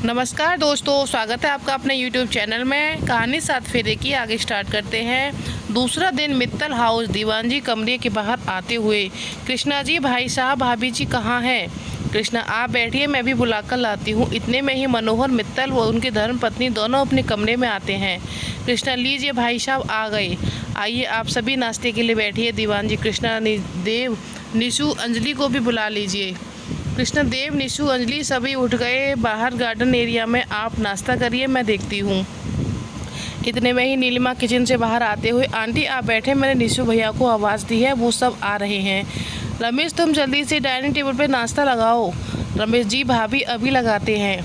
नमस्कार दोस्तों, स्वागत है आपका अपने YouTube चैनल में। कहानी सात फेरे की आगे स्टार्ट करते हैं। दूसरा दिन मित्तल हाउस। दीवान जी कमरे के बाहर आते हुए, कृष्णा जी, भाई साहब, भाभी जी कहाँ हैं? कृष्णा, आप बैठिए, मैं भी बुलाकर लाती हूँ। इतने में ही मनोहर मित्तल व उनकी धर्मपत्नी दोनों अपने कमरे में आते हैं। कृष्णा, लीजिए भाई साहब आ गए, आइए आप सभी नाश्ते के लिए बैठिए। दीवान जी, कृष्णा, देव, निशु, अंजलि को भी बुला लीजिए। कृष्णा, देव, निशु, अंजलि सभी उठ गए। बाहर गार्डन एरिया में आप नाश्ता करिए, मैं देखती हूँ। इतने में ही नीलिमा किचन से बाहर आते हुए, आंटी आप बैठे, मैंने निशु भैया को आवाज़ दी है, वो सब आ रहे हैं। रमेश, तुम जल्दी से डाइनिंग टेबल पे नाश्ता लगाओ। रमेश जी, भाभी अभी लगाते हैं।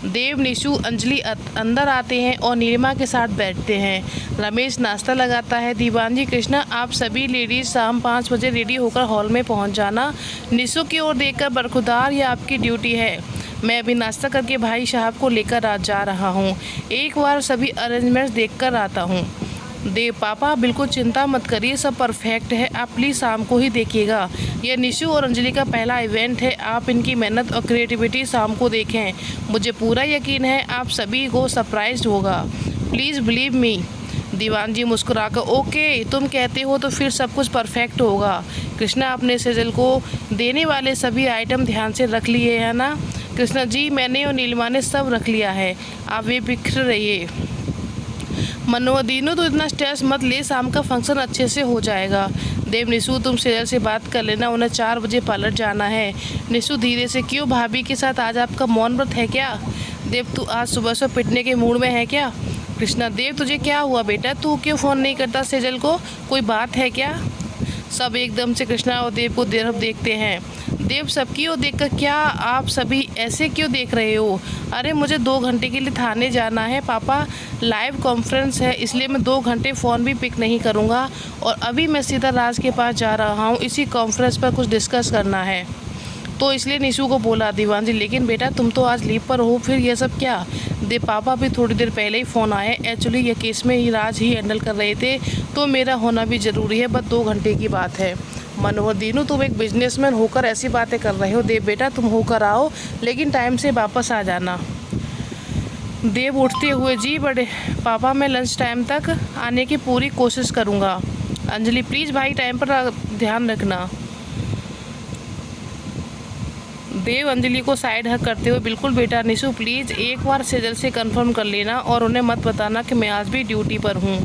देव, निशु, अंजलि अंदर आते हैं और नीलिमा के साथ बैठते हैं। रमेश नाश्ता लगाता है। दीवान जी, कृष्णा, आप सभी लेडीज शाम 5 बजे रेडी होकर हॉल में पहुंच जाना। निशु की ओर देखकर, बरखुदार, ये आपकी ड्यूटी है। मैं अभी नाश्ता करके भाई साहब को लेकर आज जा रहा हूँ। एक बार सभी अरेंजमेंट्स देखकर आता हूँ। देव, पापा बिल्कुल चिंता मत करिए, सब परफेक्ट है, आप प्लीज़ शाम को ही देखिएगा। यह निशु और अंजलि का पहला इवेंट है, आप इनकी मेहनत और क्रिएटिविटी शाम को देखें। मुझे पूरा यकीन है आप सभी को सरप्राइज होगा। Please believe me. दीवान जी मुस्कुराकर, ओके, तुम कहते हो तो फिर सब कुछ परफेक्ट होगा। कृष्णा, अपने सेजल को देने वाले सभी आइटम ध्यान से रख लिए है ना? कृष्णा जी, मैंने और नीलिमा ने सब रख लिया है, आप बेफिक्र रहिए। मनोहर, दीनू तो इतना स्ट्रेस मत ले, शाम का फंक्शन अच्छे से हो जाएगा। देव, निशु तुम सेजल से बात कर लेना, उन्हें 4 बजे पार्लर जाना है। निशु धीरे से, क्यों भाभी के साथ आज आपका मौन व्रत है क्या? देव, तू आज सुबह से पिटने के मूड में है क्या? कृष्णा, देव तुझे क्या हुआ बेटा, तू क्यों फ़ोन नहीं करता सेजल को, कोई बात है क्या? सब एकदम से कृष्णा और देव को देखते हैं। देव सबकी ओर देखकर, क्या आप सभी ऐसे क्यों देख रहे हो? अरे मुझे 2 घंटे के लिए थाने जाना है पापा, लाइव कॉन्फ्रेंस है, इसलिए मैं 2 घंटे फ़ोन भी पिक नहीं करूँगा। और अभी मैं सीधा राज के पास जा रहा हूँ, इसी कॉन्फ्रेंस पर कुछ डिस्कस करना है, तो इसलिए निशु को बोला। दीवान जी, लेकिन बेटा तुम तो आज लीव पर हो, फिर ये सब क्या? देव, पापा भी थोड़ी देर पहले ही फ़ोन आया, एक्चुअली ये केस में ही राज ही हैंडल कर रहे थे, तो मेरा होना भी ज़रूरी है, बस 2 घंटे की बात है। मनोहर, दीनू तुम एक बिजनेसमैन होकर ऐसी बातें कर रहे हो। देव, बेटा तुम होकर आओ, लेकिन टाइम से वापस आ जाना। देव उठते हुए, जी बड़े पापा, मैं लंच टाइम तक आने की पूरी कोशिश करूँगा। अंजलि, प्लीज़ भाई टाइम पर ध्यान रखना। देव अंजलि को साइड हक करते हुए, बिल्कुल बेटा। निशु, प्लीज़ एक बार सेजल से कंफर्म कर लेना और उन्हें मत बताना कि मैं आज भी ड्यूटी पर हूँ।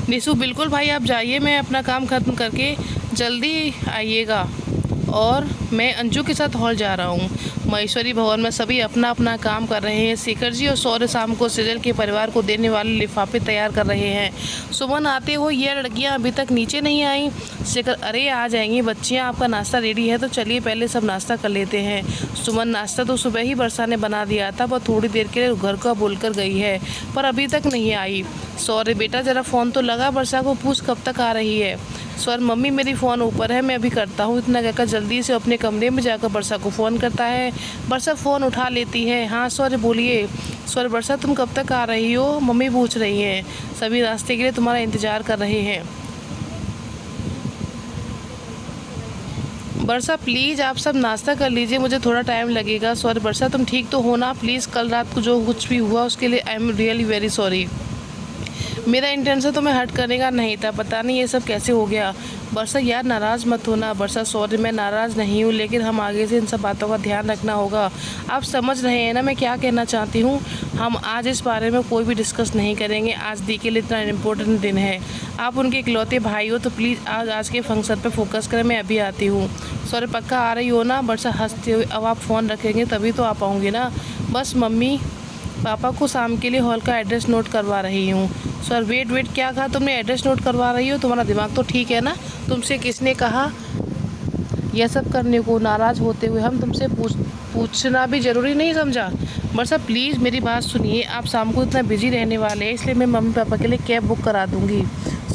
निशु, बिल्कुल भाई, आप जाइए, मैं अपना काम ख़त्म करके जल्दी आइएगा, और मैं अंजू के साथ हॉल जा रहा हूँ। महेश्वरी भवन में सभी अपना अपना काम कर रहे हैं। शेखर जी और सौर्य शाम को सेजल के परिवार को देने वाले लिफाफे तैयार कर रहे हैं। सुमन आते हो, ये लड़कियां अभी तक नीचे नहीं आई। शेखर, अरे आ जाएंगी बच्चियां, आपका नाश्ता रेडी है, तो चलिए पहले सब नाश्ता कर लेते हैं। सुमन, नाश्ता तो सुबह ही वर्षा ने बना दिया था, वह थोड़ी देर के लिए घर का बोलकर गई है, पर अभी तक नहीं आई। सौर्य, बेटा ज़रा फ़ोन तो लगा, वर्षा को पूछ कब तक आ रही है। स्वर, मम्मी मेरी फ़ोन ऊपर है, मैं अभी करता हूँ। इतना कहकर जल्दी से अपने कमरे में जाकर वर्षा को फ़ोन करता है। वर्षा फ़ोन उठा लेती है। हाँ स्वर, बोलिए। स्वर, वर्षा तुम कब तक आ रही हो, मम्मी पूछ रही हैं, सभी रास्ते के लिए तुम्हारा इंतज़ार कर रहे हैं। वर्षा, प्लीज़ आप सब नाश्ता कर लीजिए, मुझे थोड़ा टाइम लगेगा। स्वर, वर्षा तुम ठीक तो हो ना? प्लीज़ कल रात को जो कुछ भी हुआ उसके लिए I am really very sorry. मेरा इंटेंशन तो मैं हर्ट करने का नहीं था, पता नहीं ये सब कैसे हो गया। वर्षा, यार नाराज़ मत होना। वर्षा, सॉरी, मैं नाराज़ नहीं हूँ, लेकिन हम आगे से इन सब बातों का ध्यान रखना होगा। आप समझ रहे हैं ना मैं क्या कहना चाहती हूँ? हम आज इस बारे में कोई भी डिस्कस नहीं करेंगे, आज दी के लिए इतना इम्पोर्टेंट दिन है, आप उनके इकलौते भाई हो, तो प्लीज़ आज के फंक्शन पर फोकस करें, मैं अभी आती हूँ। सॉरी, पक्का आ रही हो ना? वर्षा हंसते हुए, अब आप फ़ोन रखेंगे तभी तो आ पाऊँगी ना? बस मम्मी, पापा को शाम के लिए हॉल का एड्रेस नोट करवा रही हूँ। सर, वेट, क्या कहा तुमने? एड्रेस नोट करवा रही हो? तुम्हारा दिमाग तो ठीक है ना? तुमसे किसने कहा यह सब करने को? नाराज़ होते हुए, हम तुमसे पूछना भी ज़रूरी नहीं समझा? वर्षा, प्लीज़ मेरी बात सुनिए, आप शाम को इतना बिजी रहने वाले हैं, इसलिए मैं मम्मी पापा के लिए कैब बुक करा दूँगी।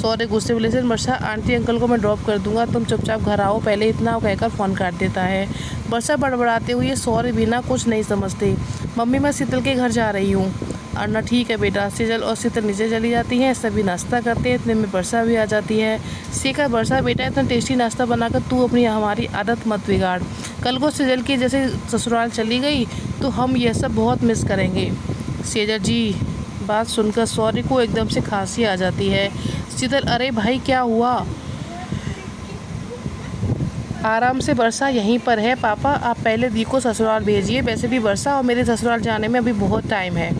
सॉरी, गुस्से वाले से, वर्षा आंटी अंकल को मैं ड्रॉप कर दूँगा, तुम चुपचाप घर आओ पहले, इतना कहकर फ़ोन काट देता है। वर्षा बड़बड़ाते हुए, सॉरी बिना कुछ नहीं समझते, मम्मी मैं शीतल के घर जा रही हूँ। अर्ना ठीक है बेटा। सेजल और शीतल नीचे चली जाती हैं। सभी नाश्ता करते हैं। इतने में वर्षा भी आ जाती है। शेखर, वर्षा बेटा इतना टेस्टी नाश्ता बनाकर तू अपनी हमारी आदत मत बिगाड़। कल को सेजल की जैसे ससुराल चली गई तो हम यह सब बहुत मिस करेंगे। सेजल जी, बात सुनकर सौर्य को एकदम से खांसी आ जाती है। शीतल, अरे भाई क्या हुआ? आराम से, वर्षा यहीं पर है। पापा आप पहले दी को ससुराल भेजिए। वैसे भी वर्षा और मेरे ससुराल जाने में अभी बहुत टाइम है।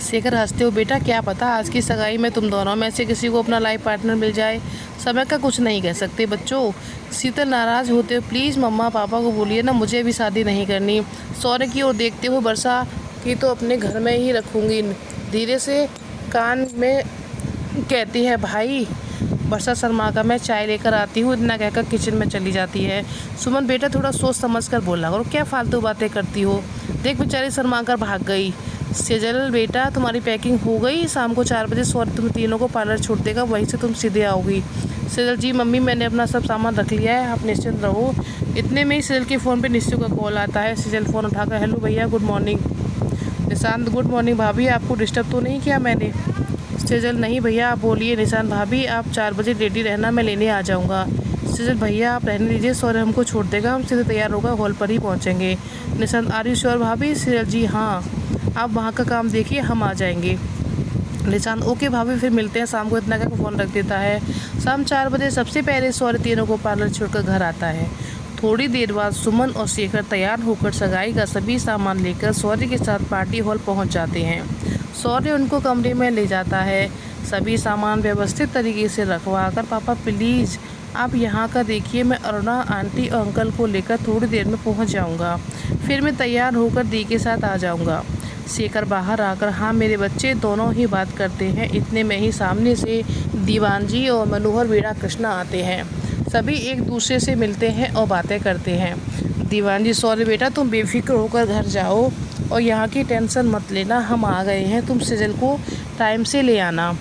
शेखर हंसते हो, बेटा क्या पता आज की सगाई में तुम दोनों में से किसी को अपना लाइफ पार्टनर मिल जाए। समय का कुछ नहीं कह सकते बच्चों। शीतल नाराज़ होते हो, प्लीज़ मम्मा पापा को बोलिए ना मुझे भी शादी नहीं करनी। सौर्य की ओर देखते हो, वर्षा की तो अपने घर में ही रखूँगी। धीरे से कान में कहती है, भाई। वर्षा शर्मा का मैं चाय लेकर आती हूँ, इतना कहकर किचन में चली जाती है। सुमन बेटा थोड़ा सोच समझ कर बोला करो, क्या फालतू बातें करती हो। देख बेचारी शर्मा कर भाग गई। सेजल बेटा तुम्हारी पैकिंग हो गई? शाम को 4 बजे सौर्य तुम तीनों को पार्लर छोड़ देगा, वहीं से तुम सीधे आओगी। सेजल जी मम्मी मैंने अपना सब सामान रख लिया है, आप निश्चिंत रहो। इतने में ही सेजल के फ़ोन पे निश्चू का कॉल आता है। सेजल फ़ोन उठाकर, हेलो भैया good morning. Nishant, good morning भाभी, आपको डिस्टर्ब तो नहीं किया मैंने? सेजल, नहीं भैया आप बोलिए। निशांत, भाभी आप 4 बजे रेडी रहना, मैं लेने आ जाऊँगा। सेजल, भैया आप रहने दीजिए, सौर्य हमको छोड़ देगा, हम सीधे तैयार होकर हॉल पर ही पहुँचेंगे। निशांत, आर यू श्योर भाभी? सेजल जी हाँ, आप वहाँ का काम देखिए, हम आ जाएंगे। निशांत, ओके भाभी फिर मिलते हैं शाम को, इतना कहकर फ़ोन रख देता है। शाम 4 बजे सबसे पहले सौर्य तीनों को पार्लर छोड़कर घर आता है। थोड़ी देर बाद सुमन और शेखर तैयार होकर सगाई का सभी सामान लेकर सौर्य के साथ पार्टी हॉल पहुंच जाते हैं। सौर्य उनको कमरे में ले जाता है। सभी सामान व्यवस्थित तरीके से रखवा कर, पापा प्लीज़ आप यहाँ का देखिए, मैं अरुणा आंटी और अंकल को लेकर थोड़ी देर में पहुँच जाऊँगा, फिर मैं तैयार होकर दी के साथ आ जाऊँगा। शेखर बाहर आकर, हाँ मेरे बच्चे, दोनों ही बात करते हैं। इतने में ही सामने से दीवान जी और मनोहर वीणा कृष्णा आते हैं। सभी एक दूसरे से मिलते हैं और बातें करते हैं। दीवान जी, सॉरी बेटा तुम बेफिक्र होकर घर जाओ और यहाँ की टेंशन मत लेना, हम आ गए हैं, तुम सेजल को टाइम से ले आना।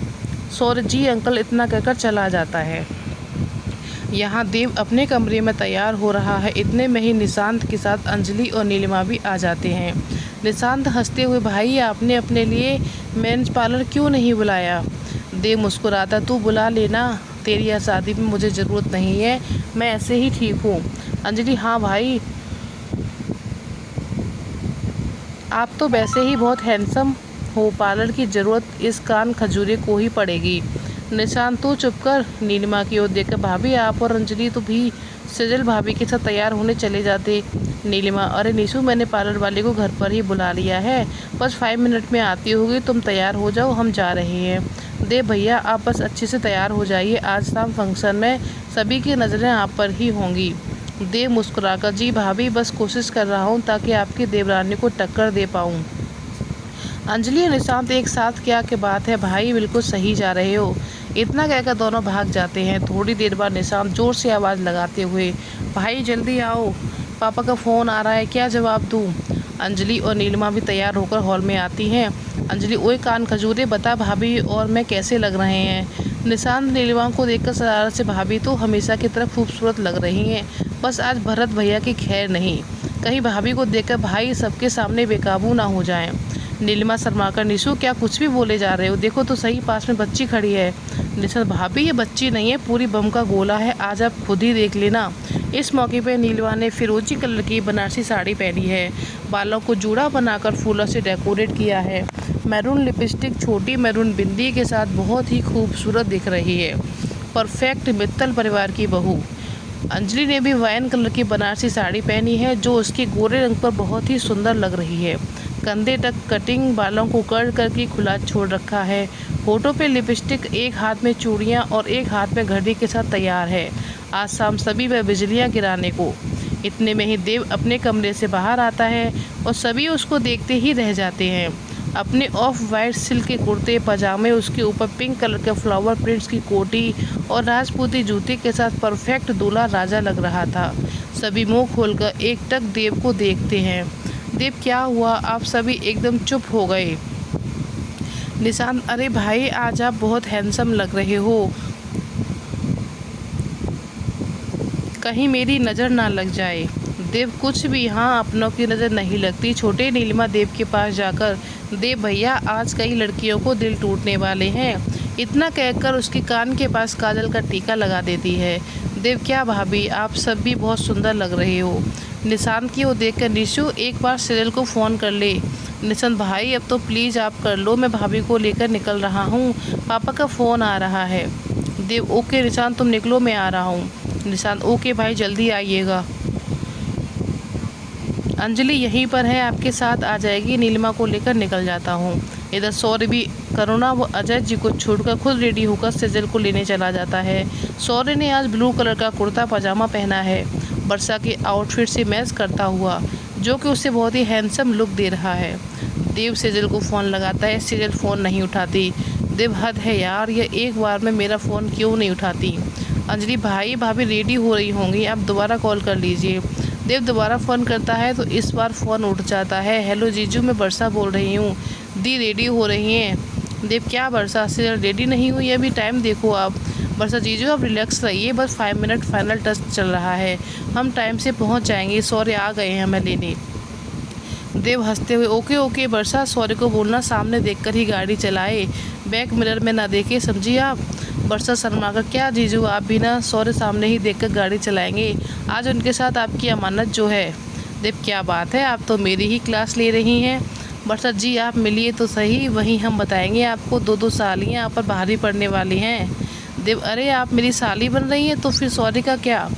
सौर्य जी अंकल, इतना कहकर चला जाता है। यहाँ देव अपने कमरे में तैयार हो रहा है। इतने में ही निशांत के साथ अंजलि और नीलिमा भी आ जाते हैं। निशांत हंसते हुए, भाई आपने अपने लिए मेंस पार्लर क्यों नहीं बुलाया? देव मुस्कुराता, तू बुला लेना, तेरी यह शादी में मुझे ज़रूरत नहीं है, मैं ऐसे ही ठीक हूँ। अंजलि, हाँ भाई आप तो वैसे ही बहुत हैंडसम हो, पार्लर की ज़रूरत इस कान खजूरे को ही पड़ेगी। निशांत, तू चुप कर। नीलिमा की ओर देखकर, भाभी आप और अंजलि तो भी सेजल भाभी के साथ तैयार होने चले जाते। नीलिमा, अरे निशु मैंने पार्लर वाले को घर पर ही बुला लिया है, बस 5 मिनट में आती होगी, तुम तैयार हो जाओ, हम जा रहे हैं। देव भैया आप बस अच्छे से तैयार हो जाइए, आज शाम फंक्शन में सभी की नज़रें आप पर ही होंगी। देव मुस्कुराकर, जी भाभी बस कोशिश कर रहा हूँ ताकि आपकी देवरानी को टक्कर दे पाऊँ। अंजलि और निशांत एक साथ, क्या के बात है भाई, बिल्कुल सही जा रहे हो। इतना कहकर दोनों भाग जाते हैं। थोड़ी देर बाद निशांत जोर से आवाज़ लगाते हुए, भाई जल्दी आओ, पापा का फ़ोन आ रहा है, क्या जवाब दूँ? अंजलि और नीलिमा भी तैयार होकर हॉल में आती हैं। अंजलि, ओए कान खजूरे, बता भाभी और मैं कैसे लग रहे हैं? निशांत नीलिमा को देखकर शरारत से, भाभी तो हमेशा की तरह खूबसूरत लग रही हैं, बस आज भरत भैया की खैर नहीं, कहीं भाभी को देखकर भाई सबके सामने बेकाबू ना हो जाएं। नीलिमा शर्माकर, निशु क्या कुछ भी बोले जा रहे हो, देखो तो सही पास में बच्ची खड़ी है। निशांत, भाभी ये बच्ची नहीं है, पूरी बम का गोला है, आज आप खुद ही देख लेना। इस मौके पर नीलिमा ने फिरोजी कलर की बनारसी साड़ी पहनी है, बालों को जूड़ा बनाकर फूलों से डेकोरेट किया है, मैरून लिपस्टिक छोटी मैरून बिंदी के साथ बहुत ही खूबसूरत दिख रही है, परफेक्ट मित्तल परिवार की बहू। अंजलि ने भी वाइन कलर की बनारसी साड़ी पहनी है जो उसके गोरे रंग पर बहुत ही सुंदर लग रही है। कंधे तक कटिंग, बालों को कर्ल करके खुला छोड़ रखा है, होठों पे लिपस्टिक, एक हाथ में चूड़ियां और एक हाथ में घड़ी के साथ तैयार है आज शाम सभी वह बिजलियां गिराने को। इतने में ही देव अपने कमरे से बाहर आता है और सभी उसको देखते ही रह जाते हैं। अपने ऑफ वाइट सिल्क के कुर्ते पजामे, उसके ऊपर पिंक कलर के फ्लावर प्रिंट्स की कोटी और राजपूती जूते के साथ परफेक्ट दूल्हा राजा लग रहा था। सभी मुंह खोलकर एकटक देव को देखते हैं। देव क्या हुआ, आप सभी एकदम चुप हो गए। निशांत, अरे भाई आज आप बहुत हैंडसम लग रहे हो, कहीं मेरी नज़र ना लग जाए। देव कुछ भी यहाँ अपनों की नज़र नहीं लगती। छोटे नीलिमा देव के पास जाकर, देव भैया आज कई लड़कियों को दिल टूटने वाले हैं, इतना कहकर उसके कान के पास काजल का टीका लगा देती है। देव क्या भाभी, आप सब भी बहुत सुंदर लग रहे हो। निशांत की ओर देखकर निशु, एक बार सेजल को फ़ोन कर ले। निशांत भाई अब तो प्लीज़ आप कर लो, मैं भाभी को लेकर निकल रहा हूँ, पापा का फ़ोन आ रहा है। देव ओके निशांत तुम निकलो, मैं आ रहा हूँ। निशांत ओके भाई जल्दी आइएगा। अंजलि यहीं पर है, आपके साथ आ जाएगी, नीलिमा को लेकर निकल जाता हूँ। इधर सौर्य भी करुणा व अजय जी को छोड़कर खुद रेडी होकर सेजल को लेने चला जाता है। सौर्य ने आज ब्लू कलर का कुर्ता पजामा पहना है, वर्षा के आउटफिट से मैच करता हुआ, जो कि उसे बहुत ही हैंडसम लुक दे रहा है। देव सेजल को फ़ोन लगाता है, सेजल फ़ोन नहीं उठाती। देव हद है यार, यह एक बार में मेरा फ़ोन क्यों नहीं उठाती। अंजलि भाई भाभी रेडी हो रही होंगी, आप दोबारा कॉल कर लीजिए। देव दोबारा फ़ोन करता है तो इस बार फ़ोन उठ जाता है। हेलो जीजू, मैं वर्षा बोल रही हूँ, दी रेडी हो रही हैं। देव क्या वर्षा से रेडी नहीं हुई अभी, टाइम देखो आप। वर्षा जीजू आप रिलैक्स रहिए, बस 5 मिनट फाइनल टच चल रहा है, हम टाइम से पहुँच जाएंगे, सौर्य आ गए हैं हमें लेने। देव हंसते हुए ओके ओके वर्षा, सौर्य को बोलना सामने देखकर ही गाड़ी चलाए, बैक मिरर में ना देखे, समझिए आप। वर्षा शर्मा कर क्या जीजू आप भी ना सौर्य सामने ही देखकर गाड़ी चलाएंगे, आज उनके साथ आपकी अमानत जो है। देव क्या बात है, आप तो मेरी ही क्लास ले रही हैं। वर्षा जी आप मिलिए तो सही, वहीं हम बताएंगे आपको, 2-2 सालियाँ आप पर भारी पड़ने वाली हैं। देव अरे आप मेरी साली बन रही हैं तो फिर सौर्य का क्या।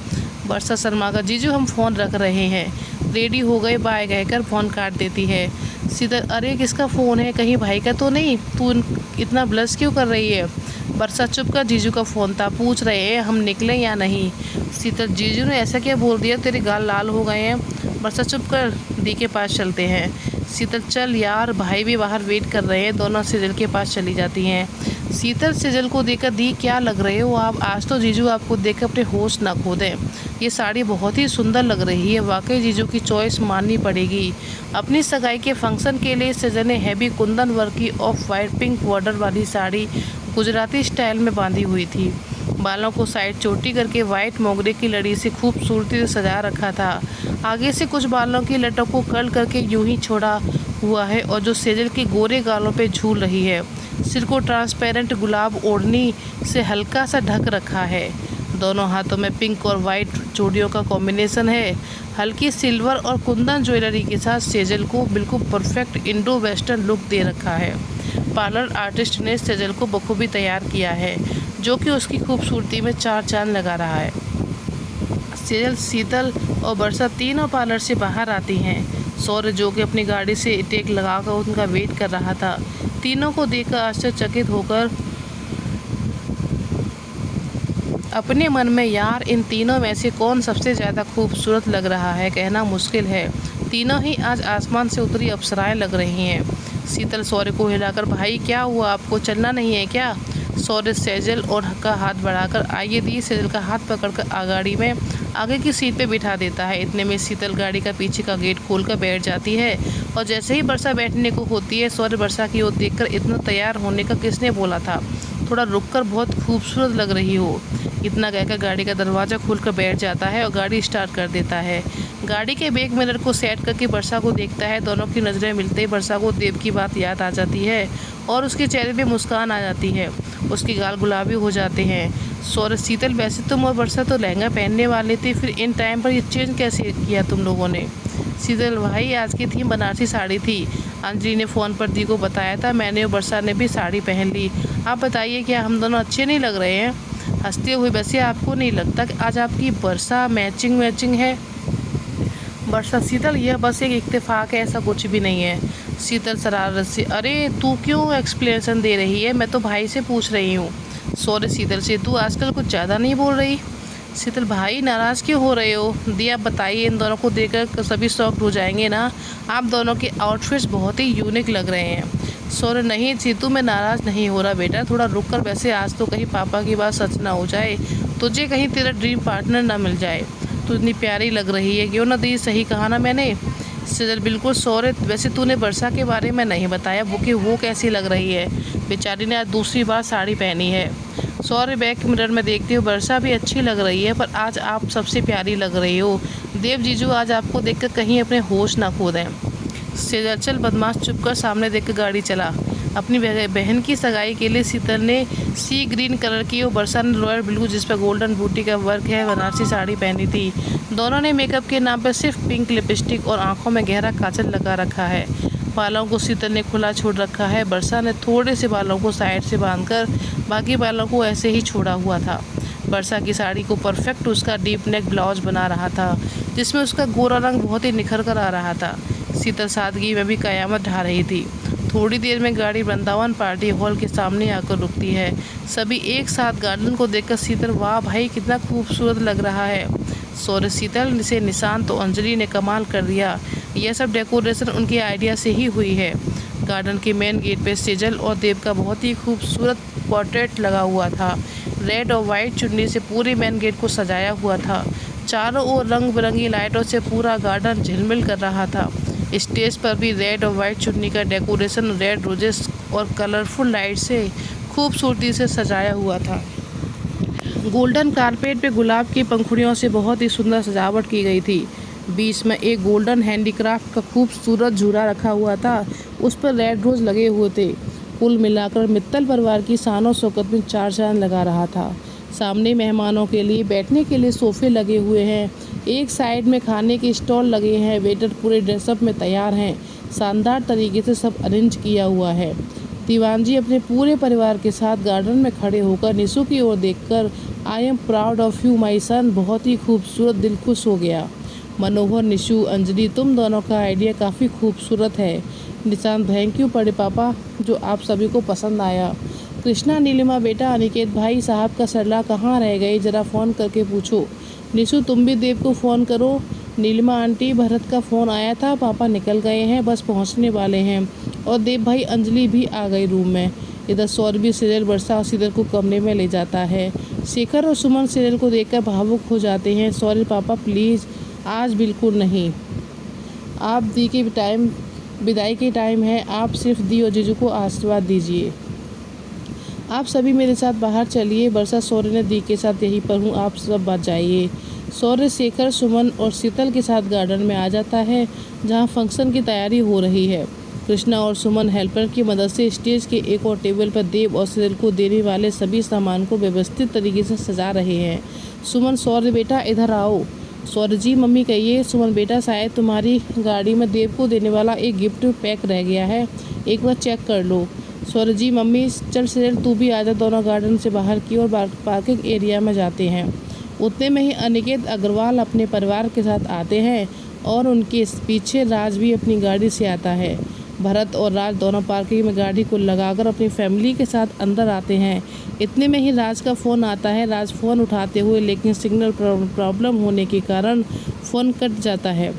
वर्षा शर्मा का जीजू हम फ़ोन रख रहे हैं, रेडी हो गए बाय कहकर फ़ोन काट देती है। सीधा अरे किसका फ़ोन है, कहीं भाई का तो नहीं, तू इतना ब्लश क्यों कर रही है। वर्षा चुप कर, जीजू का फ़ोन था, पूछ रहे हैं हम निकलें या नहीं। सीता जीजू ने ऐसा क्या बोल दिया, तेरे गाल लाल हो गए हैं। वर्षा चुप कर, दी के पास चलते हैं। शीतल चल यार, भाई भी बाहर वेट कर रहे हैं, दोनों सेजल के पास चली जाती हैं। शीतल सेजल को देखकर दी क्या लग रहे हो आप, आज तो जीजू आपको देखकर अपने होश ना खो दें, ये साड़ी बहुत ही सुंदर लग रही है, वाकई जीजू की चॉइस माननी पड़ेगी। अपनी सगाई के फंक्शन के लिए सेजल ने हैवी कुंदन वर्क की ऑफ वाइट पिंक बॉर्डर वाली साड़ी गुजराती स्टाइल में बांधी हुई थी, बालों को साइड चोटी करके वाइट मोगरे की लड़ी से खूबसूरती से सजा रखा था। आगे से कुछ बालों की लटों को कर्ल करके यूं ही छोड़ा हुआ है और जो सेजल के गोरे गालों पे झूल रही है। सिर को ट्रांसपेरेंट गुलाब ओढ़नी से हल्का सा ढक रखा है। दोनों हाथों में पिंक और वाइट चूड़ियों का कॉम्बिनेशन है। हल्की सिल्वर और कुंदन ज्वेलरी के साथ सेजल को बिल्कुल परफेक्ट इंडो वेस्टर्न लुक दे रखा है। पार्लर आर्टिस्ट ने सेजल को बखूबी तैयार किया है, जो कि उसकी खूबसूरती में 4 चांद लगा रहा है। सेजल, शीतल और वर्षा तीनों पार्लर से बाहर आती हैं। सौर्य जो कि अपनी गाड़ी से टेक लगाकर उनका वेट कर रहा था, तीनों को देखकर आश्चर्यचकित होकर अपने मन में यार इन तीनों में से कौन सबसे ज़्यादा खूबसूरत लग रहा है कहना मुश्किल है, तीनों ही आज आसमान से उतरी अप्सराएं लग रही हैं। शीतल सौर्य को हिलाकर भाई क्या हुआ, आपको चलना नहीं है क्या। सौर्य सेजल और का हाथ बढ़ाकर आइए दी सेजल का हाथ पकड़कर गाड़ी में आगे की सीट पे बिठा देता है। इतने में शीतल गाड़ी का पीछे का गेट खोलकर बैठ जाती है और जैसे ही वर्षा बैठने को होती है, सौर्य वर्षा की ओर देखकर इतना तैयार होने का किसने बोला था, थोड़ा रुककर बहुत खूबसूरत लग रही हो, इतना कहकर गाड़ी का दरवाज़ा खोलकर बैठ जाता है और गाड़ी स्टार्ट कर देता है। गाड़ी के बैक मिरर को सेट करके वर्षा को देखता है। दोनों की नज़रें मिलते ही वर्षा को देव की बात याद आ जाती है और उसके चेहरे पे मुस्कान आ जाती है, उसके गाल गुलाबी हो जाते हैं। सौर्य शीतल वैसे तुम और वर्षा तो लहंगा पहनने वाले थे, फिर इन टाइम पर ये चेंज कैसे किया तुम लोगों ने। शीतल भाई आज की थीम बनारसी साड़ी थी, अंजलि ने फ़ोन पर दी को बताया था, मैंने और वर्षा ने भी साड़ी पहन ली, आप बताइए क्या हम दोनों अच्छे नहीं लग रहे हैं। हंसते हुए वैसे आपको नहीं लगता कि आज आपकी वर्षा मैचिंग है। वर्षा शीतल यह बस एक इत्तेफाक है, ऐसा कुछ भी नहीं है। शीतल शरारत से अरे तू क्यों एक्सप्लेनेशन दे रही है, मैं तो भाई से पूछ रही हूँ। सौर्य शीतल से तू आजकल कुछ ज़्यादा नहीं बोल रही। शीतल भाई नाराज़ क्यों हो रहे हो, दी आप बताइए, इन दोनों को देखकर सभी शॉक्ड हो जाएंगे ना, आप दोनों के आउटफिट्स बहुत ही यूनिक लग रहे हैं। सौर्य नहीं सीतू मैं नाराज़ नहीं हो रहा बेटा, थोड़ा रुक कर, वैसे आज तो कहीं पापा की बात सच ना हो जाए, तुझे कहीं तेरा ड्रीम पार्टनर ना मिल जाए, तू इतनी प्यारी लग रही है, क्यों ना दी सही कहा ना मैंने। शीतल बिल्कुल सौर्य वैसे तूने वर्षा के बारे में नहीं बताया वो कि वो कैसी लग रही है, बेचारी ने आज दूसरी बार साड़ी पहनी है। सौर्य बैक मिरर में देखते हो वर्षा भी अच्छी लग रही है, पर आज आप सबसे प्यारी लग रही हो। देव जीजू आज आपको देखकर कहीं अपने होश ना खो दें। सेजल बदमाश चुपकर सामने देखकर गाड़ी चला। अपनी बहन की सगाई के लिए शीतल ने सी ग्रीन कलर की और वर्षा ने रॉयल ब्लू जिस पर गोल्डन बूटी का वर्क है बनारसी साड़ी पहनी थी। दोनों ने मेकअप के नाम पर सिर्फ पिंक लिपस्टिक और आंखों में गहरा काजल लगा रखा है। बालों को शीतल ने खुला छोड़ रखा है। वर्षा ने थोड़े से बालों को साइड से बांधकर बाकी बालों को ऐसे ही छोड़ा हुआ था। वर्षा की साड़ी को परफेक्ट उसका डीप नेक ब्लाउज बना रहा था, जिसमें उसका गोरा रंग बहुत ही निखर कर आ रहा था। शीतल सादगी में भी कयामत ढा रही थी। थोड़ी देर में गाड़ी वृंदावन पार्टी हॉल के सामने आकर रुकती है। सभी एक साथ गार्डन को देखकर शीतल, वाह भाई कितना खूबसूरत लग रहा है। सॉरी शीतल से निशान तो अंजलि ने कमाल कर दिया। यह सब डेकोरेशन उनके आइडिया से ही हुई है। गार्डन के मेन गेट पे सेजल और देव का बहुत ही खूबसूरत पोर्ट्रेट लगा हुआ था। रेड और वाइट चुन्नी से पूरे मेन गेट को सजाया हुआ था। चारों ओर रंग बिरंगी लाइटों से पूरा गार्डन झिलमिल कर रहा था। स्टेज पर भी रेड और वाइट चुन्नी का डेकोरेशन रेड रोजेस और कलरफुल लाइट से खूबसूरती से सजाया हुआ था। गोल्डन कारपेट पे गुलाब की पंखुड़ियों से बहुत ही सुंदर सजावट की गई थी। बीच में एक गोल्डन हैंडीक्राफ्ट का खूबसूरत झूला रखा हुआ था, उस पर रेड रोज लगे हुए थे। कुल मिलाकर मित्तल परिवार की शान शौकत में चार चांद लगा रहा था। सामने मेहमानों के लिए बैठने के लिए सोफे लगे हुए हैं। एक साइड में खाने के स्टॉल लगे हैं। वेटर पूरे ड्रेसअप में तैयार हैं। शानदार तरीके से सब अरेंज किया हुआ है। दीवान जी अपने पूरे परिवार के साथ गार्डन में खड़े होकर निशु की ओर देखकर, I am proud of you my son, बहुत ही खूबसूरत, दिल खुश हो गया। मनोहर, निशु, अंजलि, तुम दोनों का आइडिया काफ़ी खूबसूरत है। निशांत, थैंक यू बड़े पापा, जो आप सभी को पसंद आया। कृष्णा, नीलिमा बेटा, अनिकेत भाई साहब का सरला कहाँ रह गए, ज़रा फ़ोन करके पूछो। निशु, तुम भी देव को फ़ोन करो। नीलिमा आंटी, भरत का फ़ोन आया था, पापा निकल गए हैं, बस पहुंचने वाले हैं। और देव भाई, अंजलि भी आ गई रूम में। इधर सौरभ सीरियल वर्षा और शीतल को कमरे में ले जाता है। शेखर और सुमन सीरियल को देखकर भावुक हो जाते हैं। सॉरी पापा प्लीज़, आज बिल्कुल नहीं। आप विदाई के टाइम है, आप सिर्फ दी और जीजू को आशीर्वाद दीजिए। आप सभी मेरे साथ बाहर चलिए। वर्षा, सौर्य ने दी के साथ यहीं पर हूँ, आप सब बात जाइए। सौर्य शेखर, सुमन और शीतल के साथ गार्डन में आ जाता है, जहाँ फंक्शन की तैयारी हो रही है। कृष्णा और सुमन हेल्पर की मदद से स्टेज के एक और टेबल पर देव और शीतल को देने वाले सभी सामान को व्यवस्थित तरीके से सजा रहे हैं। सुमन, सौर्य बेटा इधर आओ। सौर्य जी, मम्मी कहिए। सुमन बेटा, शायद तुम्हारी गाड़ी में देव को देने वाला एक गिफ्ट पैक रह गया है, एक बार चेक कर लो। सौर्य जी, मम्मी चल शीतल तू भी आजा। दोनों गार्डन से बाहर की ओर पार्किंग एरिया में जाते हैं। उतने में ही अनिकेत अग्रवाल अपने परिवार के साथ आते हैं और उनके पीछे राज भी अपनी गाड़ी से आता है। भरत और राज दोनों पार्किंग में गाड़ी को लगाकर अपनी फैमिली के साथ अंदर आते हैं। इतने में ही राज का फ़ोन आता है। राज फ़ोन उठाते हुए, लेकिन सिग्नल प्रॉब्लम होने के कारण फ़ोन कट जाता है।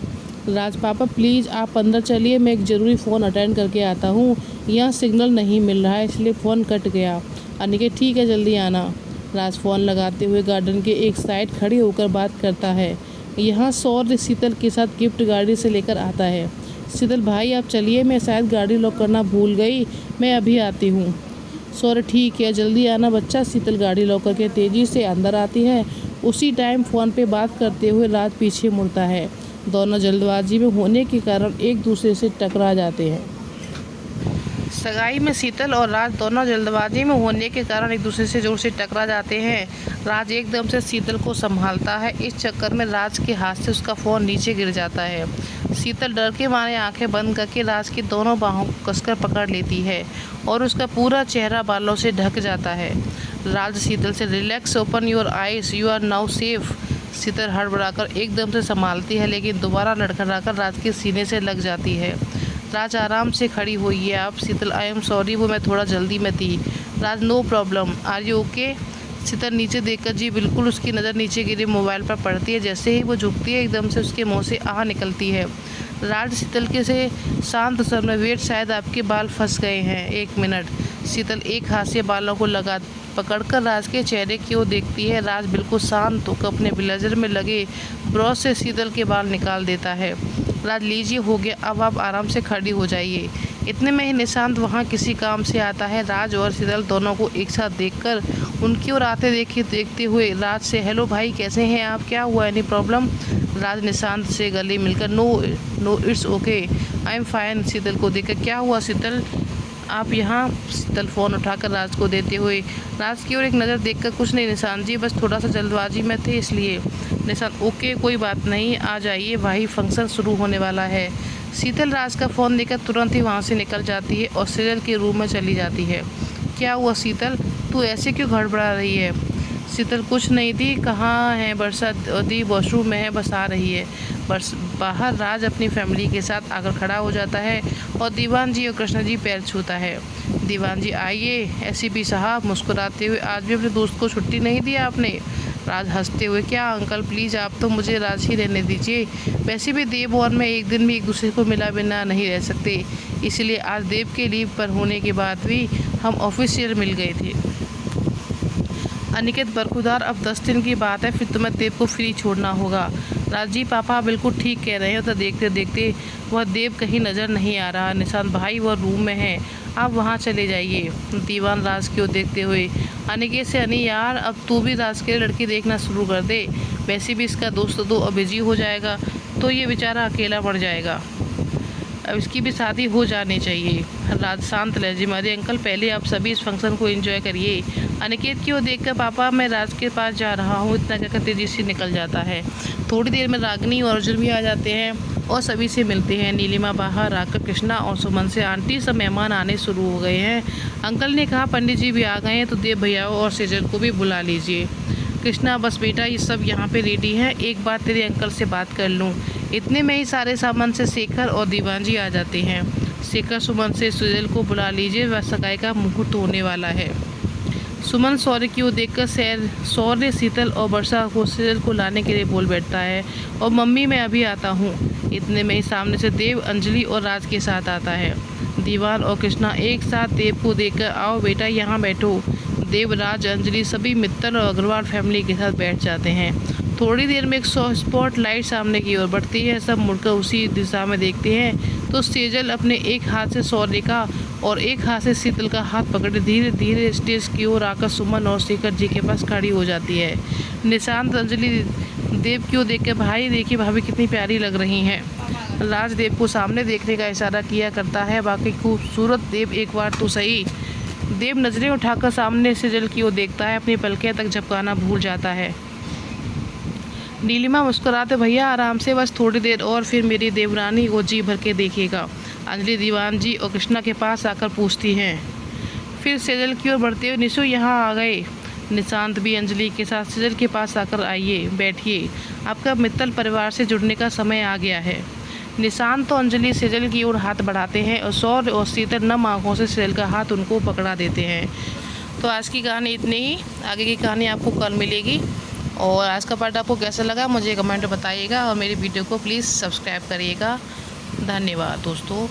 राज, पापा प्लीज़ आप अंदर चलिए, मैं एक ज़रूरी फ़ोन अटेंड करके आता हूँ, यहाँ सिग्नल नहीं मिल रहा है इसलिए फ़ोन कट गया। अनिकेत, ठीक है जल्दी आना। राज फ़ोन लगाते हुए गार्डन के एक साइड खड़े होकर बात करता है। यहाँ सौर्य शीतल के साथ गिफ्ट गाड़ी से लेकर आता है। शीतल, भाई आप चलिए, मैं शायद गाड़ी लॉक करना भूल गई, मैं अभी आती हूँ। सौर्य, ठीक है जल्दी आना बच्चा। शीतल गाड़ी लॉक करके तेज़ी से अंदर आती है। उसी टाइम फ़ोन पे बात करते हुए राज पीछे मुड़ता है। दोनों जल्दबाजी में होने के कारण एक दूसरे से टकरा जाते हैं। सगाई में शीतल और राज दोनों जल्दबाजी में होने के कारण एक दूसरे से जोर से टकरा जाते हैं। राज एकदम से शीतल को संभालता है। इस चक्कर में राज के हाथ से उसका फ़ोन नीचे गिर जाता है। शीतल डर के मारे आंखें बंद करके राज की दोनों बाहों को कसकर पकड़ लेती है और उसका पूरा चेहरा बालों से ढक जाता है। राज शीतल से, relax, open your eyes, you are now safe. Sheetal हड़बड़ाकर एकदम से संभालती है, लेकिन दोबारा लड़खड़ाकर राज के सीने से लग जाती है। राज, आराम से खड़ी हुई है आप। शीतल, आई एम सॉरी, वो मैं थोड़ा जल्दी में थी। Raj, no problem, are you okay. Sheetal नीचे देखकर, जी बिल्कुल। उसकी नज़र नीचे गिरे मोबाइल पर पड़ती है। जैसे ही वो झुकती है, एकदम से उसके मुंह से आह निकलती है। राज शीतल के से शांत स्वर में, वेट, शायद आपके बाल फंस गए हैं, 1 मिनट। शीतल एक हाथ से बालों को पकड़कर राज के चेहरे की ओर देखती है। राज बिल्कुल शांत होकर अपने ब्लेजर में लगे ब्रश से शीतल के बाल निकाल देता है। राज लीजिए हो गया, अब आप आराम से खड़ी हो जाइए। इतने में ही निशांत वहाँ किसी काम से आता है। राज और शीतल दोनों को एक साथ देखकर उनकी ओर आते देखते हुए राज से, हेलो भाई कैसे हैं आप, क्या हुआ, एनी प्रॉब्लम। राज निशांत से गले मिलकर, no it's okay, I am fine. Sheetal को देखकर, क्या हुआ शीतल आप यहाँ। शीतल फ़ोन उठाकर राज को देते हुए राज की ओर एक नज़र देखकर, कुछ नहीं निशांत जी, बस थोड़ा सा जल्दबाजी में थे इसलिए। निशांत, ओके कोई बात नहीं, आ जाइए भाई, फंक्शन शुरू होने वाला है। शीतल राज का फ़ोन देकर तुरंत ही वहाँ से निकल जाती है और शीतल के रूम में चली जाती है। क्या हुआ शीतल, तू ऐसे क्यों गड़बड़ा रही है। शीतल, कुछ नहीं थी, कहाँ है बरसा दी, वॉशरूम में है, बस आ रही है। बस बाहर राज अपनी फैमिली के साथ आकर खड़ा हो जाता है और दीवान जी और कृष्णा जी पैर छूता है। दीवान जी, आइए। एसीपी साहब मुस्कुराते हुए, आज भी अपने दोस्त को छुट्टी नहीं दी आपने। राज हंसते हुए, क्या अंकल प्लीज़ आप तो मुझे राज ही रहने दीजिए, वैसे भी देव और मैं एक दिन भी एक दूसरे को मिला बिना नहीं रह सकते, इसलिए आज देव के लीव पर होने के बाद भी हम ऑफिशियल मिल गए थे। अनिकेत बरखुदार, अब 10 दिन की बात है, फिर तुम्हें देव को फ्री छोड़ना होगा। राजी पापा बिल्कुल ठीक कह रहे हो। तो देखते देखते वह देव कहीं नज़र नहीं आ रहा। निशांत भाई वह रूम में है, आप वहाँ चले जाइए। दीवान राज की ओर देखते हुए, अनिकेत से, अनी यार अब तू भी राज के लिए लड़की देखना शुरू कर दे, वैसे भी इसका दोस्त तो अब बिजी हो जाएगा तो ये बेचारा अकेला पड़ जाएगा, अब इसकी भी शादी हो जानी चाहिए। राज शांत लहजे में, अरे अंकल पहले आप सभी इस फंक्शन को एंजॉय करिए। अनिकेत की ओर देखकर, पापा मैं राज के पास जा रहा हूँ, इतना कहकर तेजी से निकल जाता है। थोड़ी देर में रागिनी और अर्जुन भी आ जाते हैं और सभी से मिलते हैं। नीलिमा बाहर आकर कृष्णा और सुमन से, आंटी सब मेहमान आने शुरू हो गए हैं, अंकल ने कहा पंडित जी भी आ गए हैं तो देव भैया और सेजल को भी बुला लीजिए। कृष्णा, बस बेटा ये सब यहाँ पे रेडी है, एक बार तेरे अंकल से बात कर लूँ। इतने में ही सारे सामान से शेखर और दीवान जी आ जाते हैं। शेखर सुमन से, सेजल को बुला लीजिए, वह सगाई का मुहूर्त होने वाला है। सुमन सौर्य की ओर देखकर सौर्य शीतल और वर्षा को सेजल को लाने के लिए बोल बैठता है और मम्मी मैं अभी आता हूँ। इतने में ही सामने से देव अंजलि और राज के साथ आता है। दीवान और कृष्णा एक साथ देव को देखकर, आओ बेटा यहाँ बैठो। देव, राज, अंजलि सभी मित्तल और अग्रवाल फैमिली के साथ बैठ जाते हैं। थोड़ी देर में एक स्पॉट लाइट सामने की ओर बढ़ती है, सब मुड़कर उसी दिशा में देखते हैं तो सेजल अपने एक हाथ से सौर्य का और एक हाथ से शीतल का हाथ पकड़े धीरे धीरे स्टेज की ओर आकर सुमन और शेखर जी के पास खड़ी हो जाती है। निशांत अंजलि देव की ओर देख के, भाई देखिए भाभी कितनी प्यारी लग रही हैं। राज देव को सामने देखने का इशारा किया करता है, बाकी खूबसूरत देव एक बार तो सही। देव नजरें उठाकर सामने सेजल की ओर देखता है, अपनी पलकें तक झपकाना भूल जाता है। नीलिमा मुस्कुराते, भैया आराम से, बस थोड़ी देर और फिर मेरी देवरानी को जी भर के देखिएगा। अंजलि दीवान जी और कृष्णा के पास आकर पूछती हैं। फिर सेजल की ओर बढ़ते हुए, निशु यहाँ आ गए। निशांत भी अंजलि के साथ सेजल के पास आकर, आइए बैठिए, आपका मित्तल परिवार से जुड़ने का समय आ गया है। निशांत तो अंजलि सेजल की ओर हाथ बढ़ाते हैं और सौर्य और शीतल नम आँखों से सेजल का हाथ उनको पकड़ा देते हैं। तो आज की कहानी इतनी ही, आगे की कहानी आपको कल मिलेगी। और आज का पार्ट आपको कैसा लगा मुझे कमेंट में बताइएगा और मेरी वीडियो को प्लीज़ सब्सक्राइब करिएगा। धन्यवाद दोस्तों।